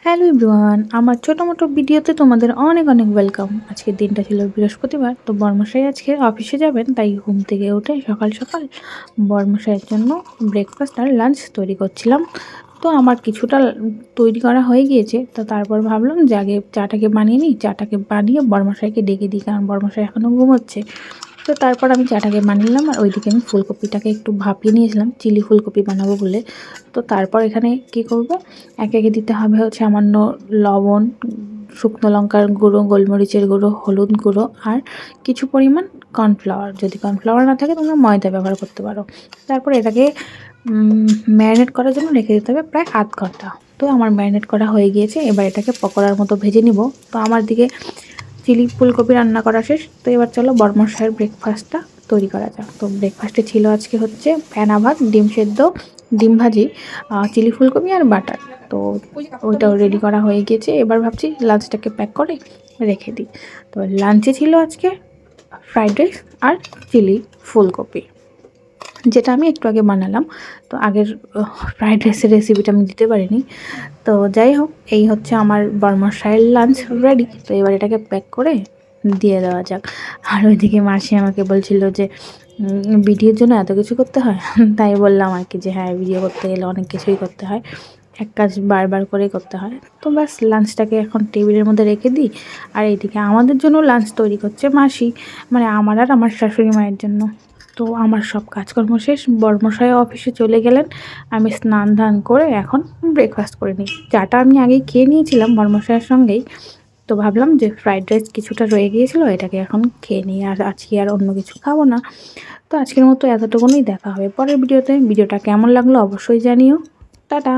Hello everyone, আমার ছোটো মোটো ভিডিওতে তোমাদের অনেক অনেক ওয়েলকাম। আজকের দিনটা ছিল বৃহস্পতিবার, তো বর্মশাই আজকে অফিসে যাবেন, তাই ঘুম থেকে উঠে সকাল সকাল বর্মশাইয়ের জন্য ব্রেকফাস্ট আর লাঞ্চ তৈরি করছিলাম। তো আমার কিছুটা তৈরি করা হয়ে গিয়েছে, তো তারপর ভাবলাম যে আগে চাটাকে বানিয়ে নিই। চাটাকে বানিয়ে বর্মশাইকে ডেকে দিই, কারণ বর্মশাই এখনও ঘুমোচ্ছে। তো তারপর আমি চাটাকে বানিয়ে নিলাম, আর ওইদিকে আমি ফুলকপিটাকে একটু ভাপিয়ে নিয়েছিলাম, চিলি ফুলকপি বানাবো বলে। তো তারপর এখানে কি করব, একে একে দিতে হবে হচ্ছে সামান্য লবণ, শুকনো লঙ্কার গুঁড়ো, গোলমরিচের গুঁড়ো, হলুদ গুঁড়ো আর কিছু পরিমাণ কর্নফ্লাওয়ার। যদি কর্নফ্লাওয়ার না থাকে তোমরা ময়দা ব্যবহার করতে পারো। তারপর এটাকে ম্যারিনেট করার জন্য রেখে দিতে হবে প্রায় আধ ঘন্টা। তো আমার ম্যারিনেট করা হয়ে গিয়েছে, এবার এটাকে পকোড়ার মতো ভেজে নিব। তো আমার দিকে চিলি ফুলকপি রান্না করা শেষ। তো এবার চলো বর্মশাইয়ের ব্রেকফাস্টটা তৈরি করা যাক। তো ব্রেকফাস্টে ছিল আজকে হচ্ছে ফেনা ভাত, ডিম সেদ্ধ, ডিম ভাজি, চিলি ফুলকপি আর বাটার। তো ওইটাও রেডি করা হয়ে গিয়েছে। এবার ভাবছি লাঞ্চটাকে প্যাক করে রেখে দিই। তো লাঞ্চে ছিল আজকে ফ্রাইড রাইস আর চিলি ফুলকপি, যেটা আমি একটু আগে বানালাম। তো আগের ফ্রাইড রাইসের রেসিপিটা আমি দিতে পারিনি। তো যাই হোক, এই হচ্ছে আমার বর্মশাইয়ের লাঞ্চ রেডি। তো এবার এটাকে প্যাক করে দিয়ে দেওয়া যাক। আর ওইদিকে মাসি আমাকে বলছিল যে ভিডিওর জন্য এত কিছু করতে হয়। তাই বললাম আর কি যে হ্যাঁ, ভিডিও করতে গেলে অনেক কিছুই করতে হয়, এক কাজ বারবার করেই করতে হয়। তো ব্যাস লাঞ্চটাকে এখন টেবিলের মধ্যে রেখে দিই। আর এইদিকে আমাদের জন্য লাঞ্চ তৈরি করছে মাসি, মানে আমার আর আমার শাশুড়ি মায়ের জন্য। তো আমার সব কাজকর্ম শেষ, বর্মশাই অফিসে চলে গেলেন। আমি স্নান ধান করে এখন ব্রেকফাস্ট করে নিই। চাটা আমি আগেই খেয়ে নিয়েছিলাম বর্মশাইয়ের সঙ্গেই। তো ভাবলাম যে ফ্রাইড রাইস কিছুটা রয়ে গিয়েছিলো, এটাকে এখন খেয়ে নিই, আর আজকে আর অন্য কিছু খাবো না। তো আজকের মতো এতটুকুনই, দেখা হবে পরের ভিডিওতে। ভিডিওটা কেমন লাগলো অবশ্যই জানিও। টাটা।